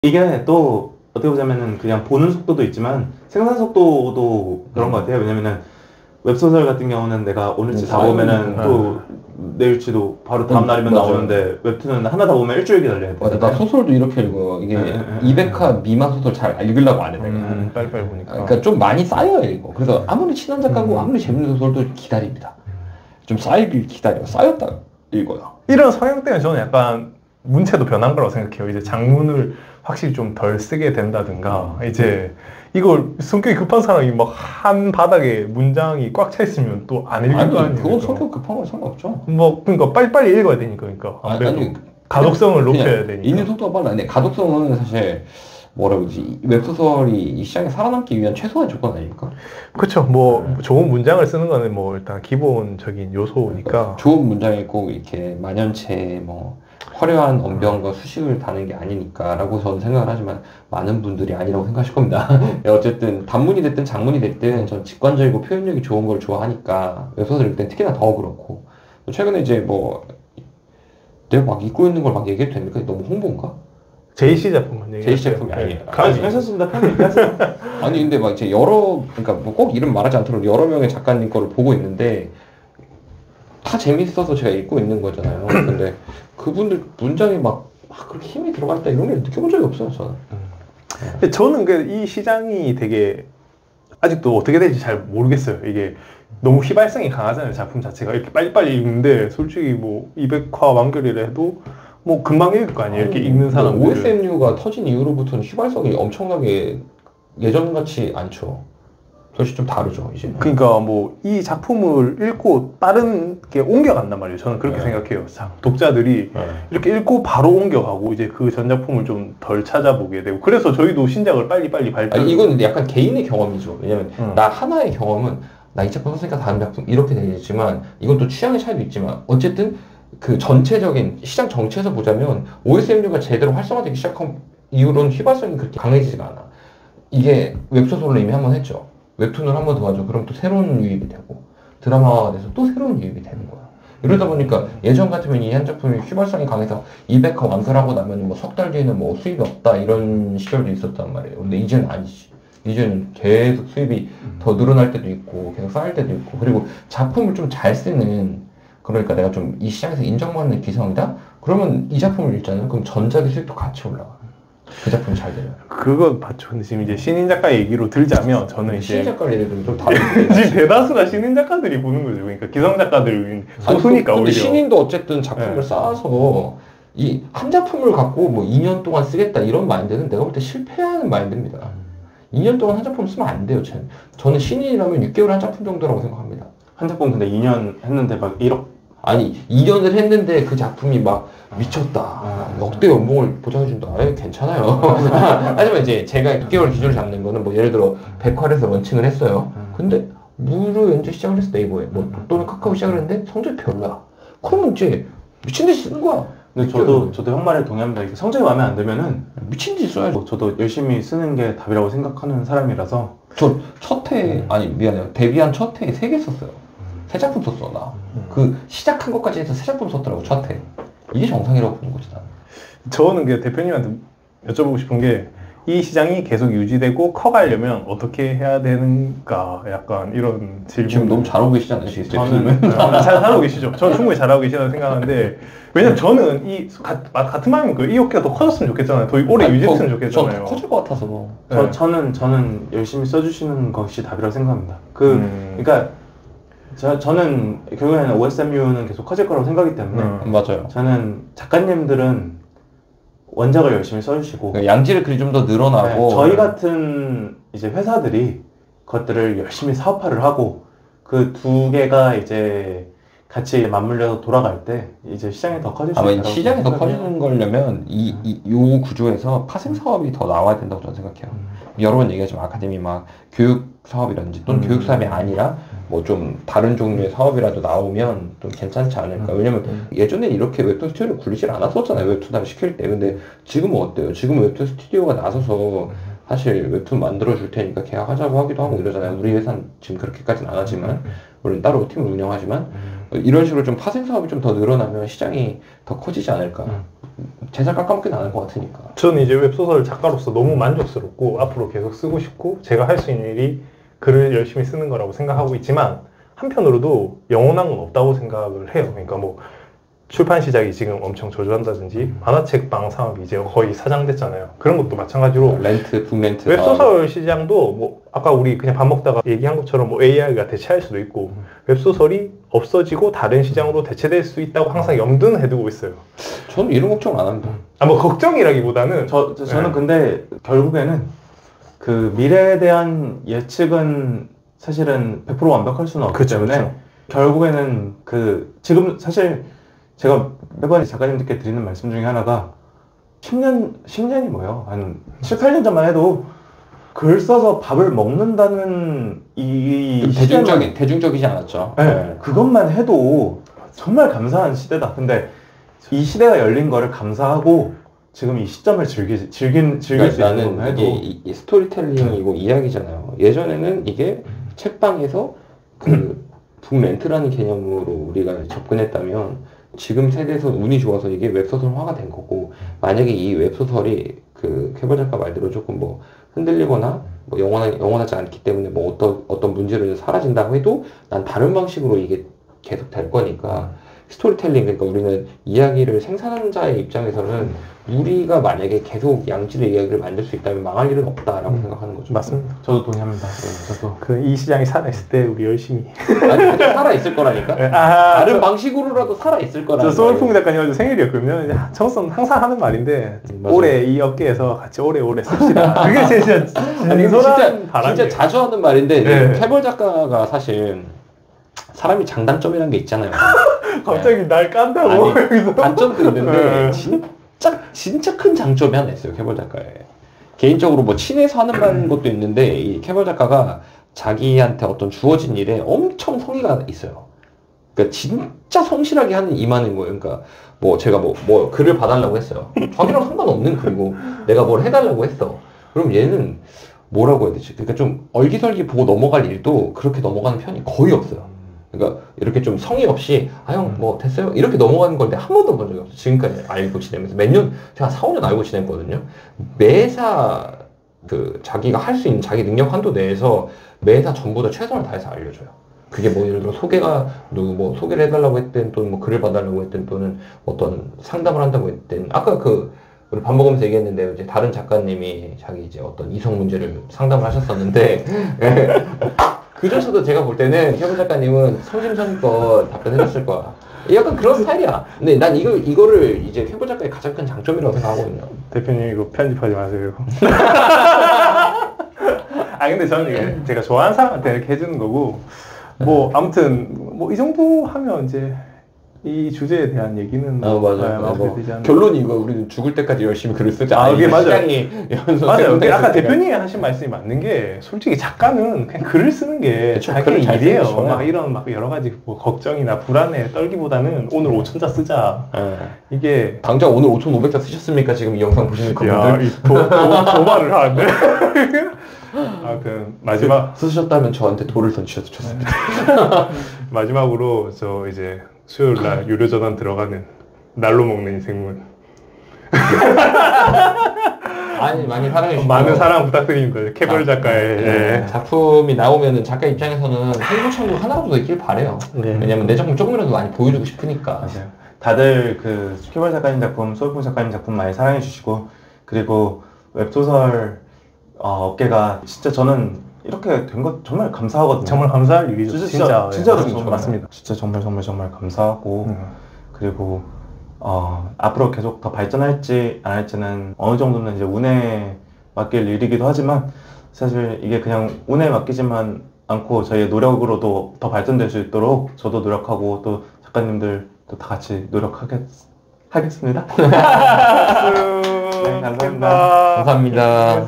이게 또 어떻게 보자면은 그냥 보는 속도도 있지만 생산 속도도 그런 것 같아요. 왜냐면은 웹소설 같은 경우는 내가 오늘치 다 보면은 또 내일치도 바로 다음 날이면 맞아요. 나오는데 웹툰은 하나 다 보면 일주일 기다려야 돼. 맞아, 나 소설도 이렇게 읽어. 이게 200화 미만 소설 잘 읽으려고 안 해, 내가. 빨리빨리 보니까. 그러니까 좀 많이 쌓여야 읽어. 그래서 아무리 친한 작가고 아무리 재밌는 소설도 기다립니다. 좀 쌓이길 기다려. 쌓였다 읽어요. 이런 성향 때문에 저는 약간 문체도 변한 거라고 생각해요. 이제 장문을 확실히 좀 덜 쓰게 된다든가, 이제 이걸 성격이 급한 사람이 막 한 바닥에 문장이 꽉 차 있으면 또 안 읽을 거 아니에요. 그건 성격 급한 건 상관없죠. 뭐 그러니까 빨리빨리 읽어야 되니까, 그러니까 아무래도 가독성을 높여야 되니까. 읽는 속도가 빨라. 근데 가독성은 사실 뭐라고 그러지? 웹소설이 이 시장에 살아남기 위한 최소한 조건 아닙니까? 그렇죠. 뭐 좋은 문장을 쓰는 거는 뭐 일단 기본적인 요소니까. 좋은 문장이 꼭 이렇게 만연체 뭐 화려한 언변과 수식을 다는 게 아니니까라고 저는 생각을 하지만 많은 분들이 아니라고 생각하실 겁니다. 어쨌든 단문이 됐든 장문이 됐든 전 직관적이고 표현력이 좋은 걸 좋아하니까 웹소설 읽을 땐 특히나 더 그렇고. 최근에 이제 뭐 내가 막 읽고 있는 걸 막 얘기해도 됩니까? 너무 홍보인가? JC 작품만 얘기해요. JC 작품이 아니에요. 하셨습니다. 편히 얘기하세요. 아니 근데 막 이제 그러니까 뭐 꼭 이름 말하지 않도록 여러 명의 작가님 거를 보고 있는데 다 재밌어서 제가 읽고 있는 거잖아요. 근데 그분들 문장이 막 그렇게 힘이 들어가 있다 이런 게 느껴본 적이 없어요, 저는. 근데 저는 이 시장이 되게 아직도 어떻게 될지 잘 모르겠어요. 이게 너무 휘발성이 강하잖아요, 작품 자체가. 이렇게 빨리빨리 읽는데 솔직히 뭐 200화 완결이라 해도 뭐 금방 읽을 거 아니에요, 이렇게 읽는 사람들. OSMU가 터진 이후로부터는 휘발성이 엄청나게 예전같이 않죠. 사실 좀 다르죠, 이제. 그러니까 뭐 이 작품을 읽고 다른 게 옮겨간단 말이에요. 저는 그렇게 생각해요. 독자들이 이렇게 읽고 바로 옮겨가고 이제 그 전 작품을 좀 덜 찾아보게 되고, 그래서 저희도 신작을 빨리빨리 발표. 이건 약간 개인의 경험이죠. 왜냐면 나 하나의 경험은 나 이 작품 썼으니까 다음 작품 이렇게 되겠지만, 이건 또 취향의 차이도 있지만 어쨌든 그 전체적인 시장 정체에서 보자면 OSMU가 제대로 활성화되기 시작한 이후로는 휘발성이 그렇게 강해지지가 않아. 이게 웹소설로 이미 한번 했죠. 웹툰을 한 번 더 하죠. 그럼 또 새로운 유입이 되고, 드라마가 돼서 또 새로운 유입이 되는 거야. 이러다 보니까 예전 같으면 이 한 작품이 휘발성이 강해서 200화 완결하고 나면 뭐 석 달 뒤에는 뭐 수입이 없다 이런 시절도 있었단 말이에요. 근데 이제는 아니지. 이제는 계속 수입이 더 늘어날 때도 있고 계속 쌓일 때도 있고, 그리고 작품을 좀 잘 쓰는, 그러니까 내가 좀 이 시장에서 인정받는 기성이다? 그러면 이 작품을 읽잖아요. 그럼 전작의 수입도 같이 올라가. 그 작품이 잘 되면. 그건 맞죠. 근데 지금 이제 신인 작가 얘기로 들자면 저는 이제 신인 작가 얘기는 좀 다른데. 지금 대다수가 신인 작가들이 보는 거죠. 그러니까 기성 작가들이 소수니까. 근데 오히려 신인도 어쨌든 작품을 쌓아서 이 한 작품을 갖고 뭐 2년 동안 쓰겠다 이런 마인드는 내가 볼 때 실패하는 마인드입니다. 2년 동안 한 작품 쓰면 안 돼요. 저는 신인이라면 6개월 한 작품 정도라고 생각합니다. 한 작품 근데 2년 했는데 막 1억. 아니 2년을 했는데 그 작품이 막 미쳤다, 역대 연봉을 보장해준다, 괜찮아요. 하지만 이제 제가 6개월 기준을 잡는 거는 뭐 예를 들어 백화에서 런칭을 했어요. 근데 무료 연재 시작을 했어, 네이버에 뭐 또는 카카오 시작을 했는데 성적이 별로야. 그러면 이제 미친듯이 쓰는 거야. 근데 저도 형 말에 동의합니다. 이게 성적이 마음에 안 들면은 미친듯이 써야죠. 저도 열심히 쓰는 게 답이라고 생각하는 사람이라서. 저 첫 해, 아니 미안해요, 데뷔한 첫 해에 3개 썼어요. 3작품 썼어. 나 그 시작한 것까지 해서 3작품 썼더라고, 첫 해. 이게 정상이라고 보는 거지, 나는. 저는 그 대표님한테 여쭤보고 싶은 게, 이 시장이 계속 유지되고 커가려면 어떻게 해야 되는가, 약간 이런 질문. 지금 너무 잘하고 계시지 않으시겠어요? 저는 잘하고 계시죠. 저는 충분히 잘하고 계시다고 생각하는데, 왜냐면 저는 같은 마음이니까 이 어깨가 더 커졌으면 좋겠잖아요. 더 오래 유지했으면 좋겠잖아요. 더 커질 것 같아서. 저는 열심히 써주시는 것이 답이라고 생각합니다. 그러니까 저는 결국에는 OSMU는 계속 커질 거라고 생각하기 때문에 맞아요. 저는 작가님들은 원작을 열심히 써주시고, 그러니까 양질의 글이 좀 더 늘어나고, 저희 같은 이제 회사들이 그것들을 열심히 사업화를 하고, 그 두 개가 이제 같이 맞물려서 돌아갈 때 이제 시장이 더 커질 수 있다고. 아마 시장이 더 커지는 거려면 이 구조에서 파생 사업이 더 나와야 된다고 저는 생각해요. 여러 번 얘기하지만 아카데미 막 교육 사업이라든지 또는 교육 사업이 아니라 뭐 좀 다른 종류의 사업이라도 나오면 좀 괜찮지 않을까. 왜냐면 예전엔 이렇게 웹툰 스튜디오를 굴리질 않았었잖아요, 웹툰을 시킬 때. 근데 지금은 어때요? 지금은 웹툰 스튜디오가 나서서 사실 웹툰 만들어줄 테니까 계약하자고 하기도 하고 이러잖아요. 우리 회사는 지금 그렇게까지는 안 하지만, 물론 따로 팀을 운영하지만, 이런 식으로 좀 파생 사업이 좀 더 늘어나면 시장이 더 커지지 않을까. 제작 깎아먹기 나는 것 같으니까. 저는 이제 웹소설 작가로서 너무 만족스럽고 앞으로 계속 쓰고 싶고 제가 할 수 있는 일이 글을 열심히 쓰는 거라고 생각하고 있지만 한편으로도 영원한 건 없다고 생각을 해요. 그러니까 뭐 출판 시장이 지금 엄청 저조한다든지 만화책방 사업이 이제 거의 사장됐잖아요. 그런 것도 마찬가지로 렌트, 북렌트 웹소설 시장도 뭐 아까 우리 그냥 밥 먹다가 얘기한 것처럼 뭐 AI가 대체할 수도 있고 웹소설이 없어지고 다른 시장으로 대체될 수 있다고 항상 염두는 해두고 있어요. 저는 이런 걱정 안 합니다. 뭐 걱정이라기보다는 저는 네. 근데 결국에는 그 미래에 대한 예측은 사실은 100% 완벽할 수는 없기 그쵸, 때문에 그쵸. 결국에는 그 지금 사실 제가 매번 작가님들께 드리는 말씀 중에 하나가 10년이 뭐예요? 한 7, 8년 전만 해도 글 써서 밥을 먹는다는 이 대중적이지 않았죠. 네, 그것만 해도 정말 감사한 시대다. 근데 이 시대가 열린 거를 감사하고 지금 이 시점을 즐길 수 있는 것만 해도 이게 스토리텔링이고 이야기잖아요. 예전에는 이게 책방에서 그 북렌트라는 개념으로 우리가 접근했다면 지금 세대에서 운이 좋아서 이게 웹소설화가 된 거고, 만약에 이 웹소설이 그 쾌벌 작가 말대로 조금 뭐 흔들리거나 뭐 영원하지 않기 때문에 뭐 어떤 문제로 사라진다고 해도 난 다른 방식으로 이게 계속 될 거니까 스토리텔링, 그러니까 우리는 이야기를 생산하는 자의 입장에서는 우리가 만약에 계속 양질의 이야기를 만들 수 있다면 망할 일은 없다라고 생각하는 거죠. 맞습니다. 저도 동의합니다. 네, 저도 이 시장이 살아있을 때 우리 열심히 아니, 살아있을 거라니까? 다른 방식으로라도 살아있을 거라니까. 저 소울풍 작가님 어제 생일이었거든요. 저는 항상 하는 말인데 맞아요. 올해 이 업계에서 같이 오래오래 삽시다. 그게 진짜 아니, 진솔한 바람이에요. 진짜 자주 하는 말인데 네. 쾌벌 작가가 사실 사람이 장단점이라는 게 있잖아요. 갑자기 날 깐다고. 아니, 여기서. 단점도 있는데 네. 진짜 큰 장점이 하나 있어요. 쾌벌 작가에. 개인적으로 뭐 친해서 하는 것도 있는데 이 쾌벌 작가가 자기한테 어떤 주어진 일에 엄청 성의가 있어요. 그러니까 진짜 성실하게 하는 이만인 거예요. 그러니까 뭐 제가 뭐 글을 봐달라고 했어요. 자기랑 상관없는 글이고 내가 뭘 해달라고 했어. 그럼 얘는 뭐라고 해야 되지? 그러니까 좀 얼기설기 보고 넘어갈 일도 그렇게 넘어가는 편이 거의 없어요. 그러니까 이렇게 좀 성의 없이 형 뭐 됐어요? 이렇게 넘어가는 건데 한 번도 본 적이 없어요. 지금까지 알고 지내면서 몇 년, 제가 4, 5년 알고 지냈거든요. 매사 그 자기가 할 수 있는 자기 능력 한도 내에서 매사 전부 다 최선을 다해서 알려줘요. 그게 뭐 예를 들어 소개가 누구 뭐 소개를 해달라고 했든 또는 뭐 글을 봐달라고 했든 또는 어떤 상담을 한다고 했든 아까 우리 밥 먹으면서 얘기했는데 이제 다른 작가님이 자기 이제 어떤 이성 문제를 상담을 하셨었는데 그조차도 제가 볼 때는 쾌벌 작가님은 성심성의껏 답변해줬을 거야. 약간 그런 스타일이야. 근데 난 이거를 이제 쾌벌 작가의 가장 큰 장점이라고 생각하거든요. 대표님 이거 편집하지 마세요. 근데 저는 이게 제가 좋아하는 사람한테 이렇게 해주는 거고 뭐 아무튼 뭐 이 정도 하면 이제 이 주제에 대한 얘기는 맞아요. 결론이 이거 우리는 죽을 때까지 열심히 글을 쓰자. 이게 맞아요. 맞아요. 근데 아까 때문에. 대표님이 하신 말씀이 맞는 게 솔직히 작가는 그냥 글을 쓰는 게 자기 일이에요. 막 이런 막 여러 가지 뭐 걱정이나 불안에 떨기보다는 오늘 5,000자 쓰자. 이게 당장 오늘 5,500자 쓰셨습니까? 지금 이 영상 보시는 분들. 도발을 하는데. 아무튼 마지막 쓰셨다면 저한테 돌을 던지셔도 좋습니다. 마지막으로 저 이제 수요일 날 유료 전환 들어가는 날로 먹는 인생문. 많이 사랑해주시고 많은 사랑 부탁드립니다. 쾌벌 작가의 작품이 나오면은 작가 입장에서는 행복천국 하나라도 더 있길 바래요. 왜냐면 내 작품 조금이라도 많이 보여주고 싶으니까. 맞아요. 다들 그 쾌벌 작가님 작품, 소울풍 작가님 작품 많이 사랑해 주시고 그리고 웹소설 업계가 진짜 저는 이렇게 된 것 정말 감사하거든요. 정말 감사할 일이죠. 진짜로 맞습니다. 진짜 정말 감사하고 그리고 앞으로 계속 더 발전할지 안 할지는 어느 정도는 이제 운에 맡길 일이기도 하지만 사실 이게 그냥 운에 맡기지만 않고 저희의 노력으로도 더 발전될 수 있도록 저도 노력하고 또 작가님들도 다 같이 노력하겠습니다. 네, 감사합니다. 감사합니다.